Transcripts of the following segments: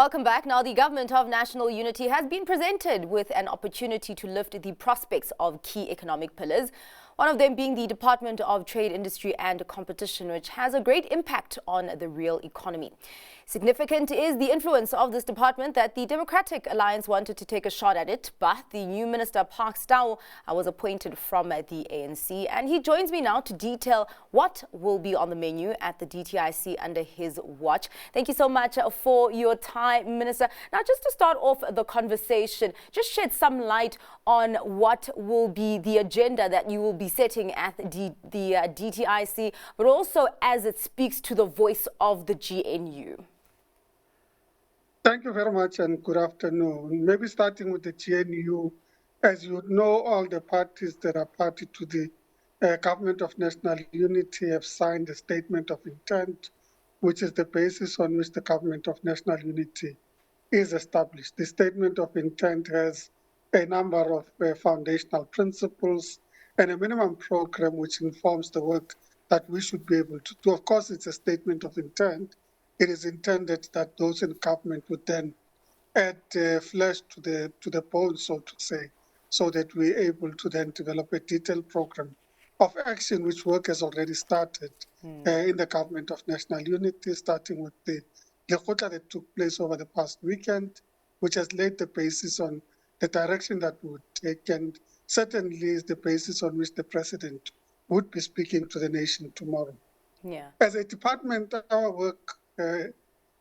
Welcome back. Now, the Government of National Unity has been presented with an opportunity to lift the prospects of key economic pillars, one of them being the Department of Trade, Industry and Competition, which has a great impact on the real economy. Significant is the influence of this department that the Democratic Alliance wanted to take a shot at it, but the new Minister Park Stau was appointed from the ANC, and he joins me now to detail what will be on the menu at the DTIC under his watch. Thank you so much for your time, Minister. Now, just to start off the conversation, just shed some light on what will be the agenda that you will be setting at the DTIC, but also as it speaks to the voice of the GNU. Thank you very much and good afternoon. Maybe starting with the GNU, as you know, all the parties that are party to the Government of National Unity have signed a statement of intent, which is the basis on which the Government of National Unity is established. The statement of intent has a number of foundational principles and a minimum program which informs the work that we should be able to do. Of course, it's a statement of intent. It is intended that those in government would then add flesh to the bone, so to say, so that we're able to then develop a detailed program of action, which work has already started in the Government of National Unity, starting with the Lekgotla that took place over the past weekend, which has laid the basis on the direction that we would take, and certainly is the basis on which the President would be speaking to the nation tomorrow. Yeah. As a department, our work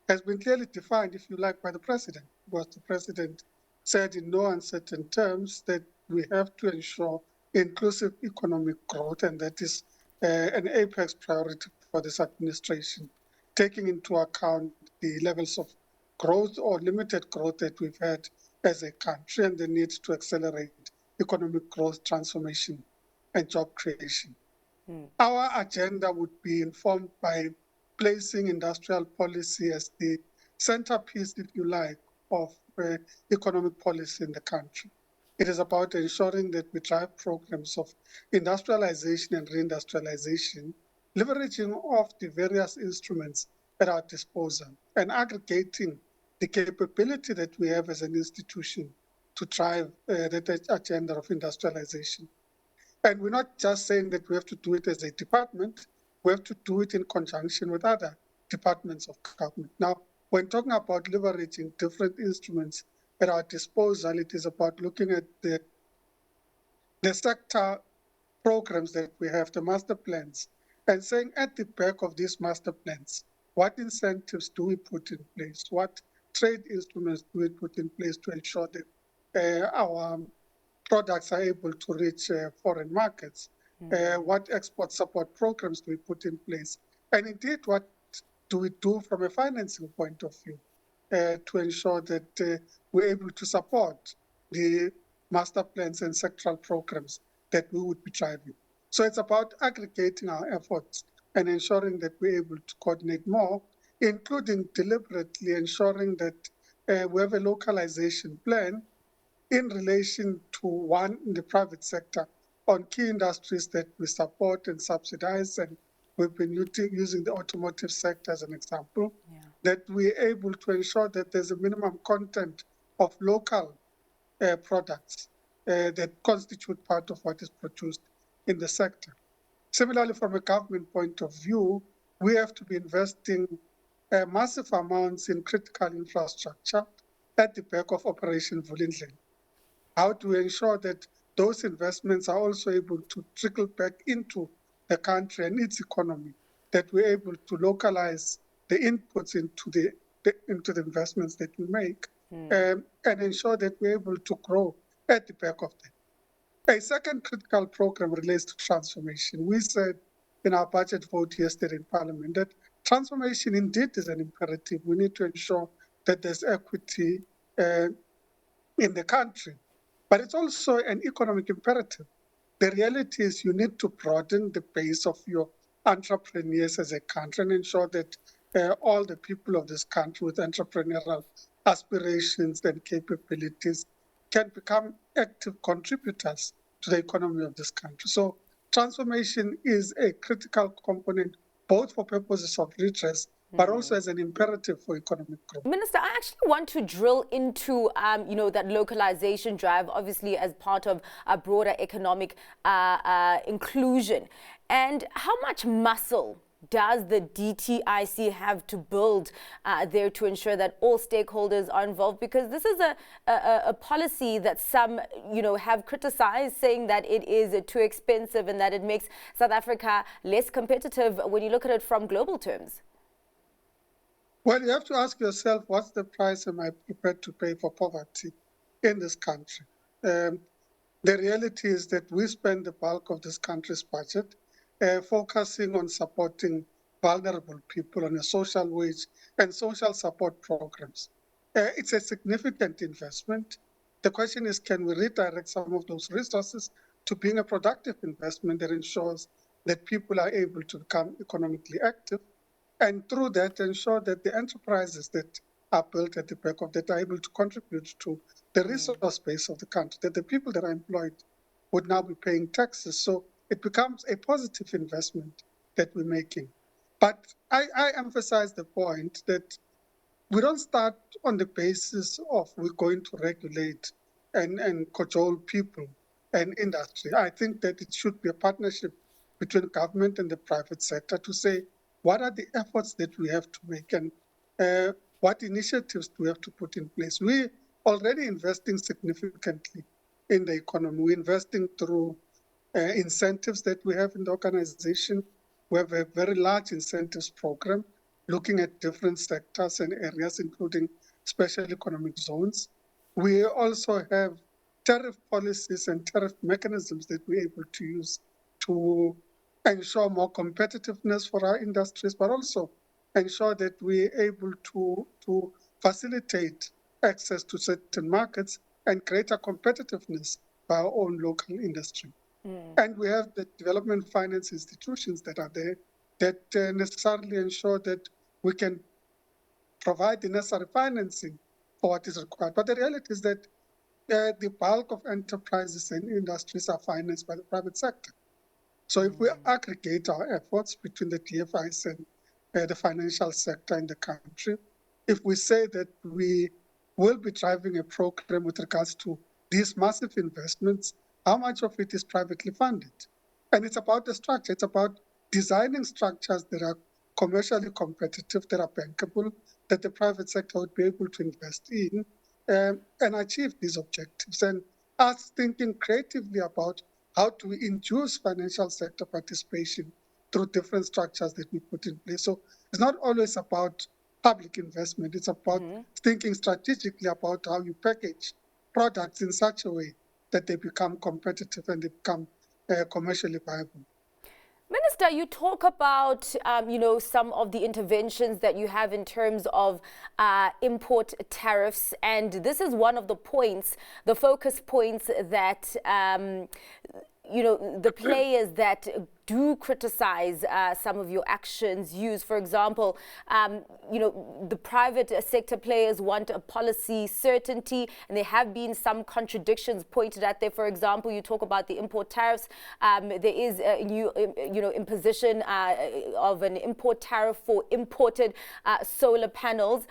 has been clearly defined, if you like, by the President, because the President said in no uncertain terms that we have to ensure inclusive economic growth, and that is an apex priority for this administration, taking into account the levels of growth or limited growth that we've had as a country and the need to accelerate economic growth, transformation, and job creation. Our agenda would be informed by placing industrial policy as the centerpiece, if you like, of economic policy in the country. It is about ensuring that we drive programs of industrialization and reindustrialization, leveraging off the various instruments at our disposal and aggregating the capability that we have as an institution to drive that agenda of industrialization. And we're not just saying that we have to do it as a department, we have to do it in conjunction with other departments of government. Now, when talking about leveraging different instruments at our disposal, it is about looking at the sector programs that we have, the master plans, and saying at the back of these master plans, what incentives do we put in place? What trade instruments do we put in place to ensure that our products are able to reach foreign markets? What export support programs do we put in place? And indeed, what do we do from a financing point of view to ensure that we're able to support the master plans and sectoral programs that we would be driving? So it's about aggregating our efforts and ensuring that we're able to coordinate more, including deliberately ensuring that we have a localization plan in relation to one in the private sector on key industries that we support and subsidize. And we've been using the automotive sector as an example, that we're able to ensure that there's a minimum content of local products that constitute part of what is produced in the sector. Similarly, from a government point of view, we have to be investing massive amounts in critical infrastructure at the back of Operation Vulindlela. How to ensure that those investments are also able to trickle back into the country and its economy, that we're able to localize the inputs into the investments that we make, and ensure that we're able to grow at the back of them. A second critical program relates to transformation. We said in our budget vote yesterday in Parliament that transformation indeed is an imperative. We need to ensure that there's equity in the country. But it's also an economic imperative. The reality is you need to broaden the base of your entrepreneurs as a country and ensure that all the people of this country with entrepreneurial aspirations and capabilities can become active contributors to the economy of this country. So transformation is a critical component, both for purposes of redress but also as an imperative for economic growth. Minister, I actually want to drill into, that localization drive, obviously as part of a broader economic inclusion. And how much muscle does the DTIC have to build there to ensure that all stakeholders are involved? Because this is a policy that some, have criticized, saying that it is too expensive and that it makes South Africa less competitive when you look at it from global terms. Well, you have to ask yourself, what's the price am I prepared to pay for poverty in this country? The reality is that we spend the bulk of this country's budget focusing on supporting vulnerable people on a social wage and social support programs. It's a significant investment. The question is, can we redirect some of those resources to being a productive investment that ensures that people are able to become economically active, and through that ensure that the enterprises that are built at the back of that are able to contribute to the resource base of the country, that the people that are employed would now be paying taxes. So it becomes a positive investment that we're making. But I emphasize the point that we don't start on the basis of we're going to regulate and cajole people and industry. I think that it should be a partnership between government and the private sector to say, what are the efforts that we have to make and what initiatives do we have to put in place? We're already investing significantly in the economy. We're investing through incentives that we have in the organization. We have a very large incentives program looking at different sectors and areas, including special economic zones. We also have tariff policies and tariff mechanisms that we're able to use to ensure more competitiveness for our industries, but also ensure that we're able to facilitate access to certain markets and greater competitiveness by our own local industry. And we have the development finance institutions that are there that necessarily ensure that we can provide the necessary financing for what is required. But the reality is that the bulk of enterprises and industries are financed by the private sector. So if we aggregate our efforts between the DFIs and the financial sector in the country, if we say that we will be driving a program with regards to these massive investments, how much of it is privately funded? And it's about the structure. It's about designing structures that are commercially competitive, that are bankable, that the private sector would be able to invest in and achieve these objectives. And us thinking creatively about how to induce financial sector participation through different structures that we put in place. So it's not always about public investment. It's about thinking strategically about how you package products in such a way that they become competitive and they become commercially viable. Minister, you talk about, some of the interventions that you have in terms of import tariffs. And this is one of the points, the focus points that, the players that do criticize some of your actions use. For example, the private sector players want a policy certainty, and there have been some contradictions pointed at there. For example, you talk about the import tariffs. There is a new, imposition of an import tariff for imported solar panels,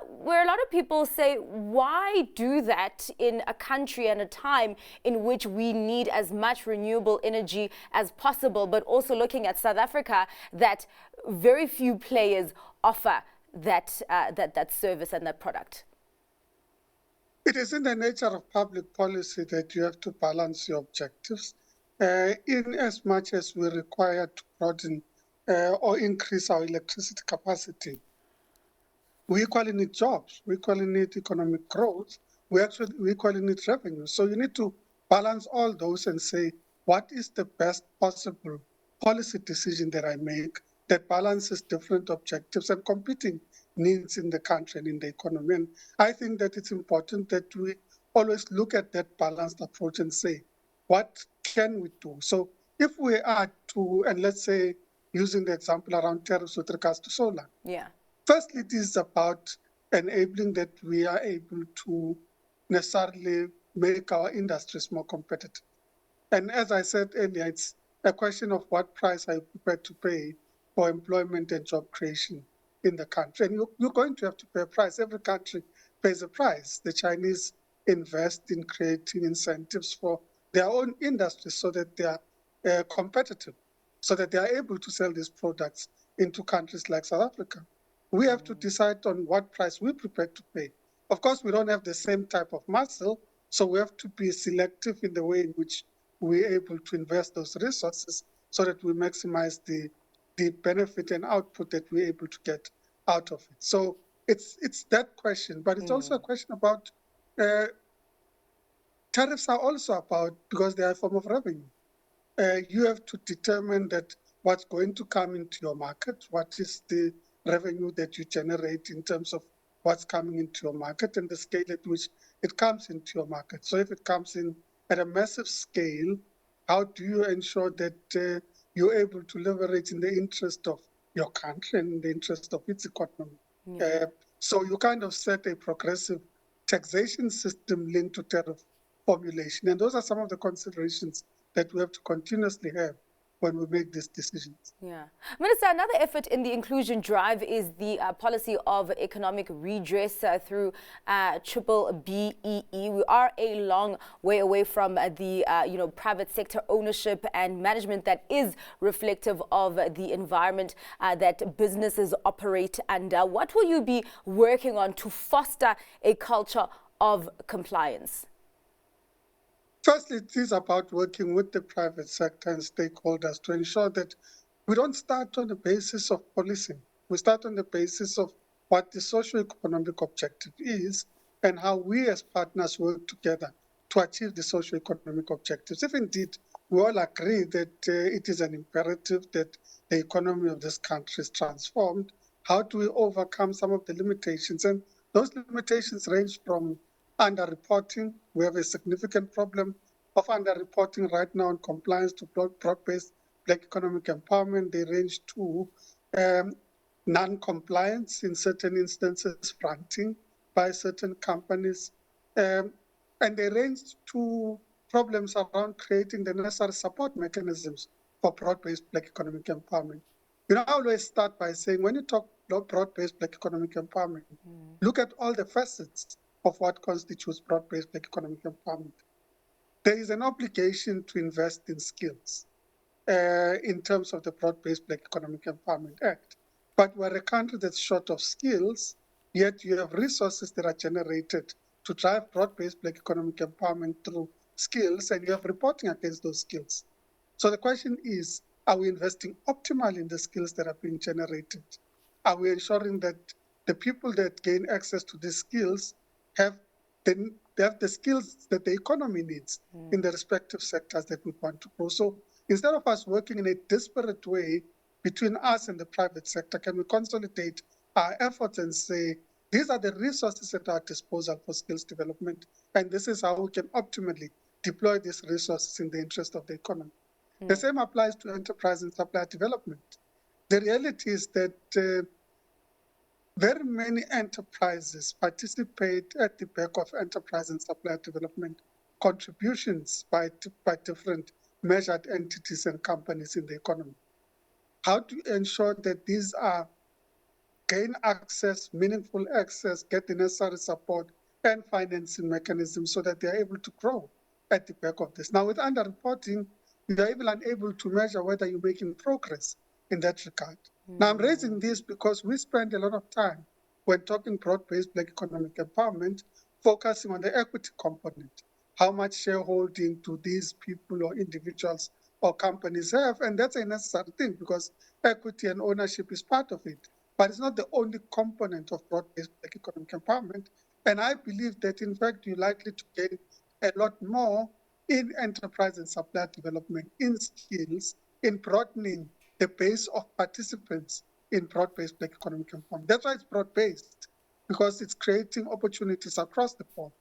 where a lot of people say, why do that in a country and a time in which we need as much renewable energy as possible, but also looking at South Africa, that very few players offer that service and that product? It is in the nature of public policy that you have to balance your objectives in as much as we're required to broaden or increase our electricity capacity. We equally need jobs. We equally need economic growth. We equally need revenue. So you need to balance all those and say, what is the best possible policy decision that I make that balances different objectives and competing needs in the country and in the economy? And I think that it's important that we always look at that balanced approach and say, what can we do? So if we are to, and let's say, using the example around tariffs with regards to solar. Firstly, it is about enabling that we are able to necessarily make our industries more competitive. And as I said earlier, it's a question of what price are you prepared to pay for employment and job creation in the country. And you're going to have to pay a price. Every country pays a price. The Chinese invest in creating incentives for their own industries so that they are competitive, so that they are able to sell these products into countries like South Africa. We have to decide on what price we're prepared to pay. Of course, we don't have the same type of muscle, so we have to be selective in the way in which we're able to invest those resources so that we maximize the benefit and output that we're able to get out of it. So it's that question, but it's also a question about tariffs are also about, because they are a form of revenue. You have to determine that what's going to come into your market, what is the revenue that you generate in terms of what's coming into your market and the scale at which it comes into your market. So if it comes in at a massive scale, how do you ensure that you're able to leverage in the interest of your country and in the interest of its economy? Yeah. So you kind of set a progressive taxation system linked to tariff formulation. And those are some of the considerations that we have to continuously have when we make these decisions. Yeah. Minister, another effort in the inclusion drive is the policy of economic redress through triple BEE. We are a long way away from the private sector ownership and management that is reflective of the environment that businesses operate under. What will you be working on to foster a culture of compliance? Firstly, it is about working with the private sector and stakeholders to ensure that we don't start on the basis of policing. We start on the basis of what the socio-economic objective is and how we as partners work together to achieve the socio-economic objectives. If indeed we all agree that it is an imperative that the economy of this country is transformed, how do we overcome some of the limitations? And those limitations range from underreporting. We have a significant problem of underreporting right now in compliance to broad-based Black economic empowerment. They range to non-compliance in certain instances, fronting by certain companies, and they range to problems around creating the necessary support mechanisms for broad-based Black economic empowerment. I always start by saying, when you talk broad-based Black economic empowerment, look at all the facets of what constitutes broad-based Black economic empowerment. There is an obligation to invest in skills in terms of the Broad-Based Black Economic Empowerment Act. But we're a country that's short of skills, yet you have resources that are generated to drive broad-based Black economic empowerment through skills, and you have reporting against those skills. So the question is, are we investing optimally in the skills that are being generated? Are we ensuring that the people that gain access to these skills have the skills that the economy needs in the respective sectors that we want to grow? So instead of us working in a disparate way between us and the private sector, can we consolidate our efforts and say, these are the resources at our disposal for skills development, and this is how we can optimally deploy these resources in the interest of the economy. The same applies to enterprise and supplier development. The reality is that very many enterprises participate at the back of enterprise and supplier development contributions by different measured entities and companies in the economy. How to ensure that these are gain access, meaningful access, get the necessary support and financing mechanisms so that they are able to grow at the back of this. Now, with underreporting, you are even unable to measure whether you're making progress in that regard. Now, I'm raising this because we spend a lot of time when talking broad-based Black economic empowerment, focusing on the equity component. How much shareholding do these people or individuals or companies have? And that's a necessary thing because equity and ownership is part of it. But it's not the only component of broad-based Black economic empowerment. And I believe that, in fact, you're likely to gain a lot more in enterprise and supplier development, in skills, in broadening the base of participants in broad-based Black economic empowerment. That's why it's broad-based, because it's creating opportunities across the board.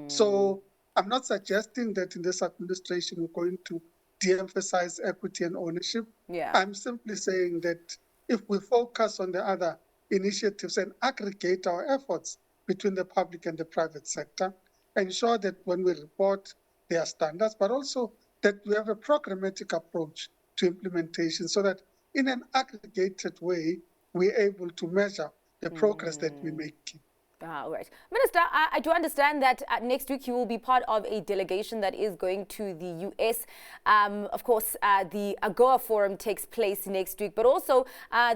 So I'm not suggesting that in this administration we're going to de-emphasize equity and ownership. Yeah. I'm simply saying that if we focus on the other initiatives and aggregate our efforts between the public and the private sector, ensure that when we report their standards, but also that we have a programmatic approach to implementation so that in an aggregated way, we're able to measure the progress that we're making. All right. Minister, I do understand that next week you will be part of a delegation that is going to the U.S. Of course, the AGOA forum takes place next week, but also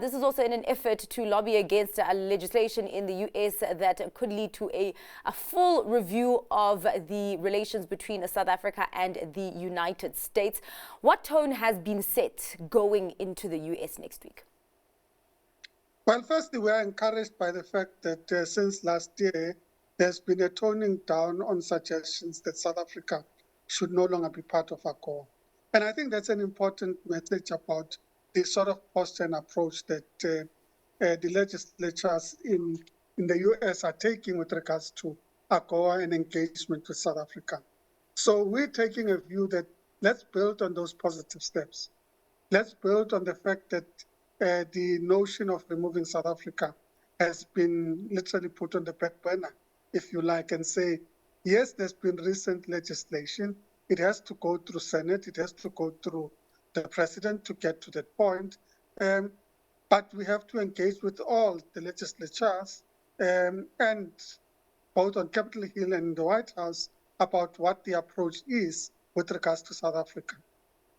this is also in an effort to lobby against legislation in the U.S. that could lead to a full review of the relations between South Africa and the United States. What tone has been set going into the U.S. next week? Well, firstly, we are encouraged by the fact that since last year, there's been a toning down on suggestions that South Africa should no longer be part of AGOA. And I think that's an important message about the sort of posture and approach that the legislatures in the US are taking with regards to AGOA and engagement with South Africa. So we're taking a view that let's build on those positive steps. Let's build on the fact that the notion of removing South Africa has been literally put on the back burner, if you like, and say, yes, there's been recent legislation. It has to go through Senate. It has to go through the president to get to that point. But we have to engage with all the legislatures and both on Capitol Hill and the White House about what the approach is with regards to South Africa.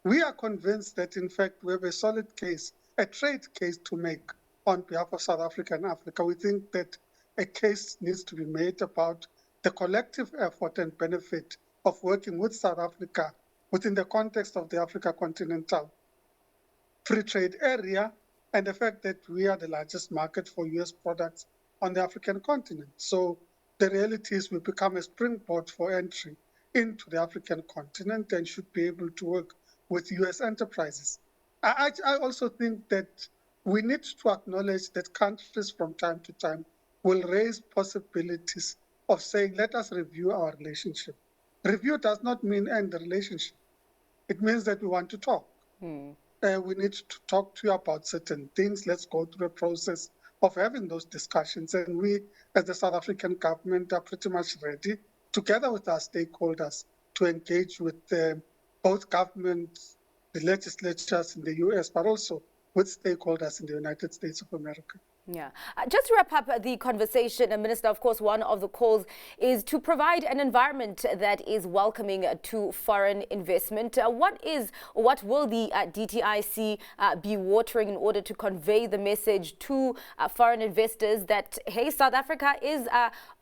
We are convinced that, in fact, we have a solid case, a trade case to make on behalf of South Africa and Africa. We think that a case needs to be made about the collective effort and benefit of working with South Africa within the context of the Africa Continental Free Trade Area and the fact that we are the largest market for US products on the African continent. So the reality is we become a springboard for entry into the African continent and should be able to work with US enterprises. I also think that we need to acknowledge that countries from time to time will raise possibilities of saying, let us review our relationship. Review does not mean end the relationship. It means that we want to talk. We need to talk to you about certain things. Let's go through a process of having those discussions. And we, as the South African government, are pretty much ready, together with our stakeholders, to engage with both governments, the legislatures in the US, but also with stakeholders in the United States of America. Yeah. Just to wrap up the conversation, Minister, of course, one of the calls is to provide an environment that is welcoming to foreign investment. What will the DTIC be watering in order to convey the message to foreign investors that, hey, South Africa is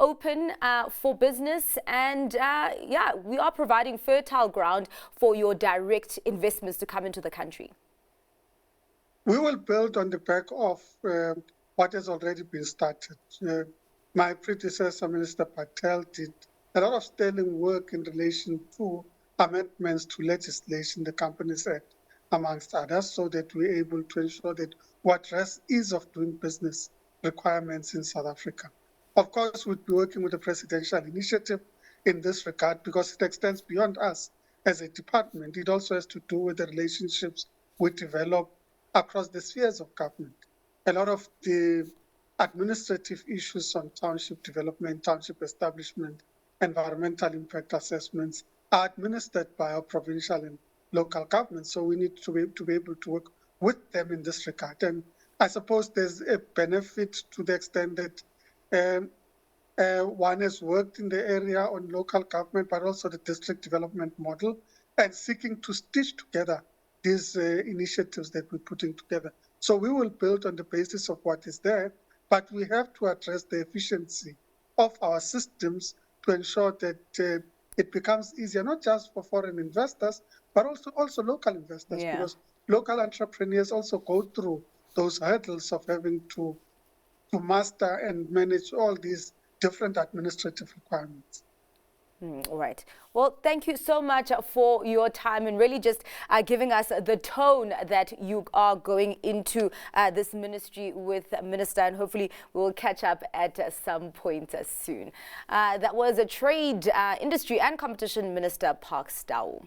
open for business and, yeah, we are providing fertile ground for your direct investments to come into the country? We will build on the back of what has already been started. My predecessor, Minister Patel, did a lot of sterling work in relation to amendments to legislation, the Companies Act, amongst others, so that we're able to ensure that we address ease of doing business requirements in South Africa. Of course, we'll be working with the presidential initiative in this regard because it extends beyond us as a department. It also has to do with the relationships we develop across the spheres of government. A lot of the administrative issues on township development, township establishment, environmental impact assessments are administered by our provincial and local governments. So we need to be able to work with them in this regard. And I suppose there's a benefit to the extent that one has worked in the area on local government, but also the district development model, and seeking to stitch together these initiatives that we're putting together. So we will build on the basis of what is there, but we have to address the efficiency of our systems to ensure that it becomes easier, not just for foreign investors, but also local investors, because local entrepreneurs also go through those hurdles of having to master and manage all these different administrative requirements. All right. Well, thank you so much for your time and really just giving us the tone that you are going into this ministry with, Minister, and hopefully we'll catch up at some point soon. That was a Trade, Industry and Competition Minister, Parks Tau.